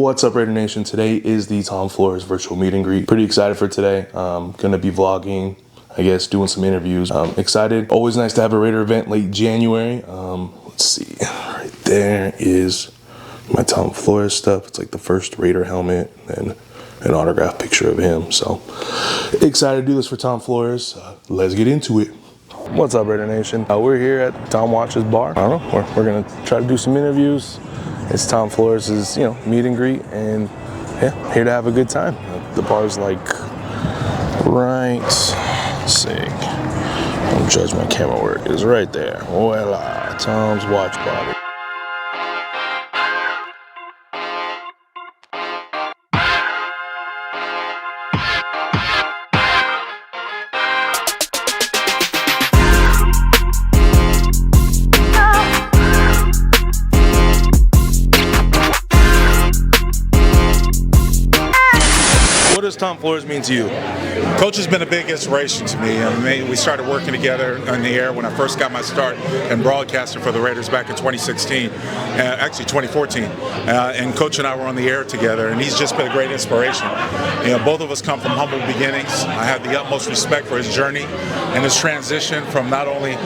What's up, Raider Nation? Today is the Tom Flores virtual meet and greet. Pretty excited for today. Gonna be vlogging, I guess, doing some interviews. Excited. Always nice to have a Raider event late January. Let's see, right there is my Tom Flores stuff. It's like the first Raider helmet and an autograph picture of him. So excited to do this for Tom Flores. Let's get into it. What's up, Raider Nation? We're here at Tom Watch's bar. I don't know, we're gonna try to do some interviews. It's Tom Flores' meet and greet, and yeah, here to have a good time. The bar's like right, don't judge my camera work, it's right there. Voila, Tom's Watch Bar. What does Tom Flores mean to you? Coach has been a big inspiration to me. We started working together in the air when I first got my start in broadcasting for the Raiders back in 2016, actually 2014. And Coach and I were on the air together, and he's just been a great inspiration. Both of us come from humble beginnings. I have the utmost respect for his journey and his transition from not only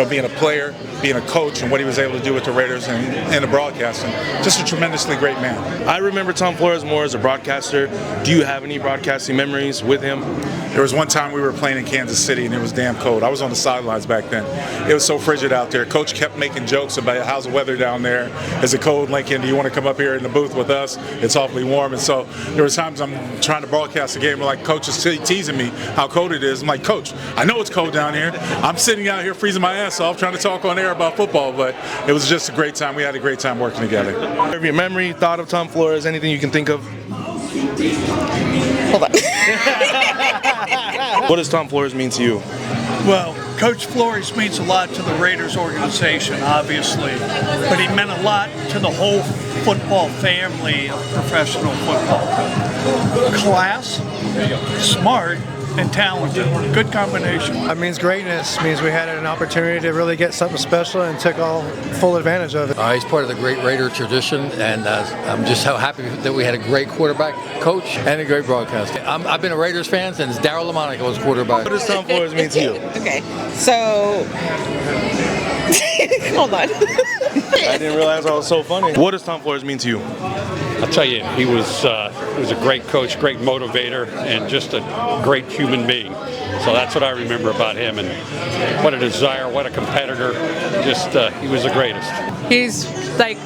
being a player, being a coach, and what he was able to do with the Raiders and the broadcasting. Just a tremendously great man. I remember Tom Flores more as a broadcaster. Do you have any broadcasting memories with him? There was one time we were playing in Kansas City and it was damn cold. I was on the sidelines back then. It was so frigid out there. Coach kept making jokes about how's the weather down there. Is it cold, Lincoln? Do you want to come up here in the booth with us? It's awfully warm. And so there were times I'm trying to broadcast a game where like Coach is teasing me how cold it is. I'm like, Coach, I know it's cold down here. I'm sitting out here freezing my ass off trying to talk on air about football, but it was just a great time. We had a great time working together. Your memory, thought of Tom Flores, anything you can think of? Hold on. What does Tom Flores mean to you? Well, Coach Flores means a lot to the Raiders organization, obviously, but he meant a lot to the whole football family of professional football. Class, smart, and talented. Good combination. It means greatness. It means we had an opportunity to really get something special and took all full advantage of it. He's part of the great Raider tradition, and I'm just so happy that we had a great quarterback coach and a great broadcaster. I've been a Raiders fan since Darryl LaMonica was quarterback. What does Tom Flores mean to you? Okay, so hold on. I didn't realize I was so funny. What does Tom Flores mean to you? I'll tell you, he was a great coach, great motivator, and just a great human being. So that's what I remember about him, and what a desire, what a competitor. Just he was the greatest. He's like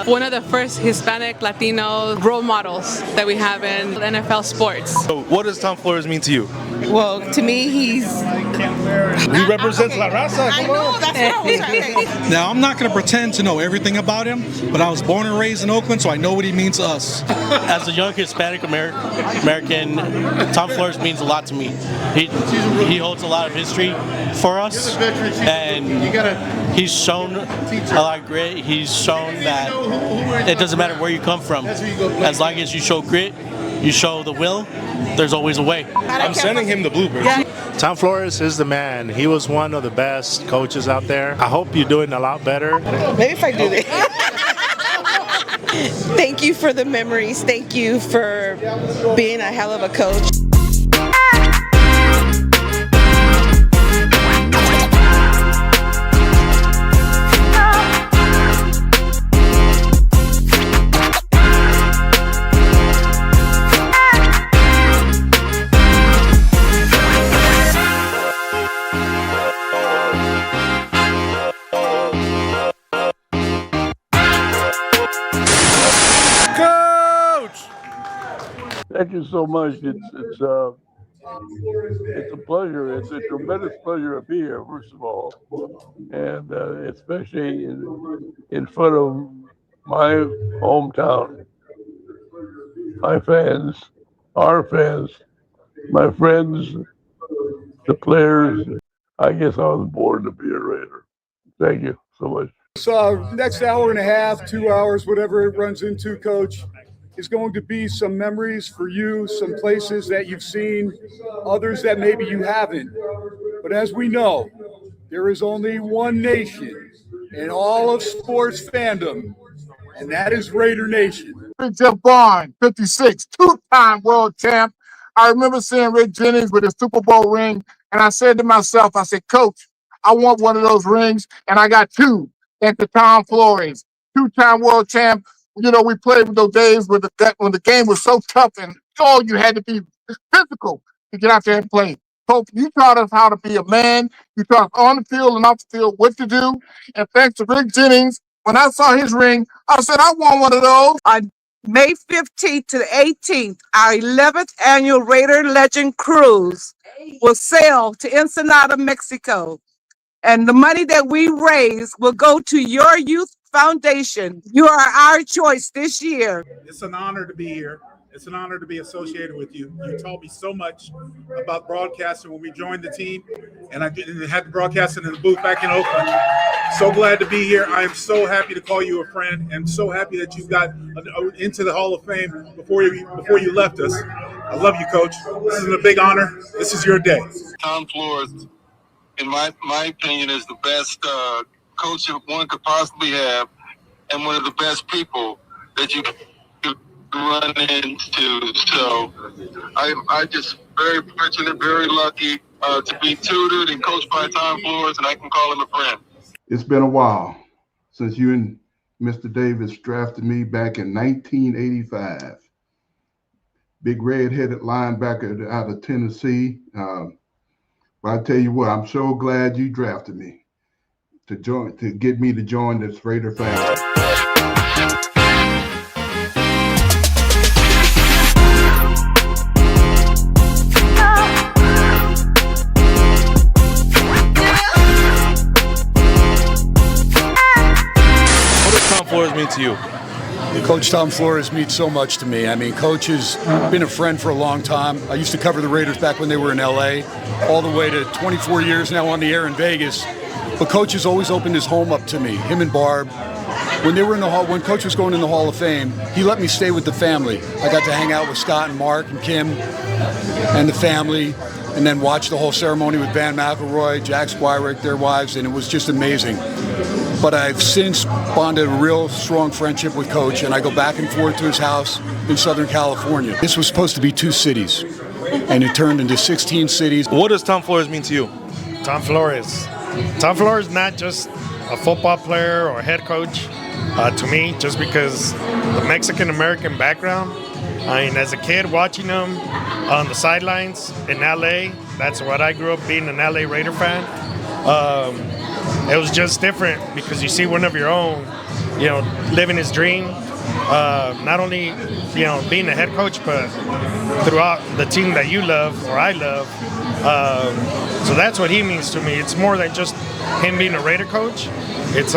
one of the first Hispanic Latino role models that we have in NFL sports. So what does Tom Flores mean to you? Well, to me, he represents La Raza. I know, that's what I was trying to say. Now, I'm not going to pretend to know everything about him, but I was born and raised in Oakland, so I know what he means to us. As a young Hispanic American, Tom Flores means a lot to me. He holds a lot of history for us, and he's shown a lot of grit. He's shown that it doesn't matter where you come from. As long as you show grit, you show the will, there's always a way. I'm sending him the bloopers. Yeah. Tom Flores is the man. He was one of the best coaches out there. I hope you're doing a lot better. Maybe if I do this. Thank you for the memories. Thank you for being a hell of a coach. Thank you so much. It's a pleasure. It's a tremendous pleasure to be here, first of all, and especially in front of my hometown, my fans, our fans, my friends, the players. I guess I was born to be a Raider. Thank you so much. So next hour and a half, 2 hours, whatever it runs into, Coach, is going to be some memories for you, some places that you've seen, others that maybe you haven't. But as we know, there is only one nation in all of sports fandom, and that is Raider Nation. Big Jeff Barnes, 56, two-time world champ. I remember seeing Rick Jennings with his Super Bowl ring, and I said to myself, I said, Coach, I want one of those rings, and I got two. Thanks to Tom Flores, two-time world champ. You know, we played with those days when the game was so tough and you had to be physical to get out there and play. Coach, you taught us how to be a man. You taught us on the field and off the field what to do. And thanks to Rick Jennings, when I saw his ring, I said, I want one of those. On May 15th to the 18th, our 11th annual Raider Legend Cruise will sail to Ensenada, Mexico. And the money that we raise will go to your youth foundation. You are our choice this year. It's an honor to be here. It's an honor to be associated with you. You taught me so much about broadcasting when we joined the team, and I had the broadcasting in the booth back in Oakland. So glad to be here. I am so happy to call you a friend, and so happy that you got into the Hall of Fame before you left us. I love you, Coach. This is a big honor. This is your day. Tom Flores, in my opinion, is the best coach one could possibly have, and one of the best people that you could run into. So I just very fortunate, very lucky to be tutored and coached by Tom Flores, and I can call him a friend. It's been a while since you and Mr. Davis drafted me back in 1985. Big red-headed linebacker out of Tennessee. But I tell you what, I'm so glad you drafted me to get me to join this Raider family. What does Tom Flores mean to you? Coach Tom Flores means so much to me. I mean, Coach has been a friend for a long time. I used to cover the Raiders back when they were in LA, all the way to 24 years now on the air in Vegas. But Coach has always opened his home up to me, him and Barb. When they were in the hall, when Coach was going in the Hall of Fame, he let me stay with the family. I got to hang out with Scott and Mark and Kim and the family, and then watch the whole ceremony with Van McElroy, Jack Squirick, their wives, and it was just amazing. But I've since bonded a real strong friendship with Coach, and I go back and forth to his house in Southern California. This was supposed to be 2 cities, and it turned into 16 cities. What does Tom Flores mean to you? Tom Flores. Tom Flores is not just a football player or head coach to me, just because the Mexican-American background. I mean, as a kid watching him on the sidelines in LA, that's what I grew up being, an LA Raider fan. It was just different because you see one of your own, living his dream. Not only, being a head coach, but throughout the team that you love or I love. So that's what he means to me. It's more than just him being a Raider coach. It's,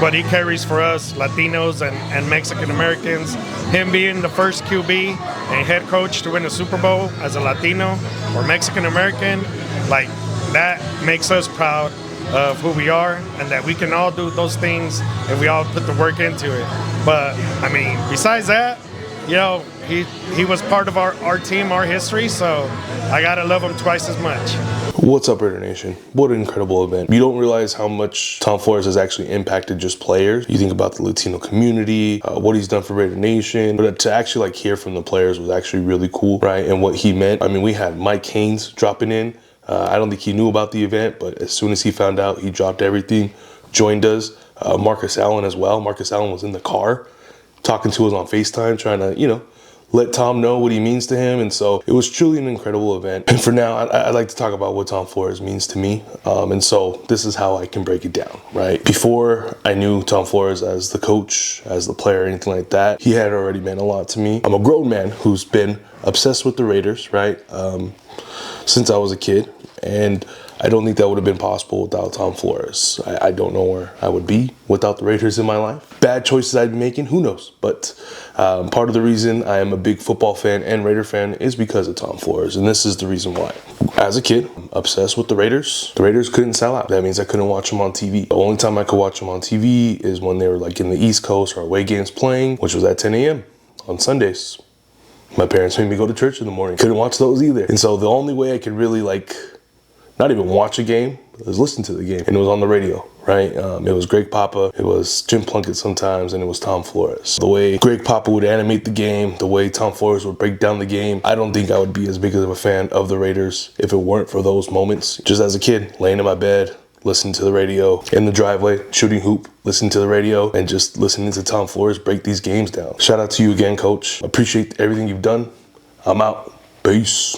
what he carries for us, Latinos and Mexican Americans. Him being the first QB and head coach to win a Super Bowl as a Latino or Mexican American, like that makes us proud of who we are, and that we can all do those things if we all put the work into it. But I mean, besides that, he was part of our team, our history, so I gotta love him twice as much. What's up, Raider Nation? What an incredible event. You don't realize how much Tom Flores has actually impacted just players. You think about the Latino community, what he's done for Raider Nation, but to actually hear from the players was actually really cool, right? And what he meant. I mean, we had Mike Haynes dropping in. I don't think he knew about the event, but as soon as he found out, he dropped everything, joined us. Marcus Allen as well. Marcus Allen was in the car talking to us on FaceTime, trying to, let Tom know what he means to him. And so it was truly an incredible event. And for now, I'd like to talk about what Tom Flores means to me. And so this is how I can break it down, right? Before I knew Tom Flores as the coach, as the player, anything like that, he had already meant a lot to me. I'm a grown man who's been obsessed with the Raiders, right? Since I was a kid. And I don't think that would have been possible without Tom Flores. I don't know where I would be without the Raiders in my life. Bad choices I'd be making, who knows? But part of the reason I am a big football fan and Raider fan is because of Tom Flores, and this is the reason why. As a kid, I'm obsessed with the Raiders. The Raiders couldn't sell out. That means I couldn't watch them on TV. The only time I could watch them on TV is when they were in the East Coast or away games playing, which was at 10 a.m. on Sundays. My parents made me go to church in the morning. Couldn't watch those either. And so the only way I could really not even watch a game, was listening to the game, and it was on the radio, right? It was Greg Papa, it was Jim Plunkett sometimes, and it was Tom Flores. The way Greg Papa would animate the game, the way Tom Flores would break down the game, I don't think I would be as big of a fan of the Raiders if it weren't for those moments. Just as a kid, laying in my bed, listening to the radio, in the driveway, shooting hoop, listening to the radio, and just listening to Tom Flores break these games down. Shout out to you again, Coach. Appreciate everything you've done. I'm out. Peace.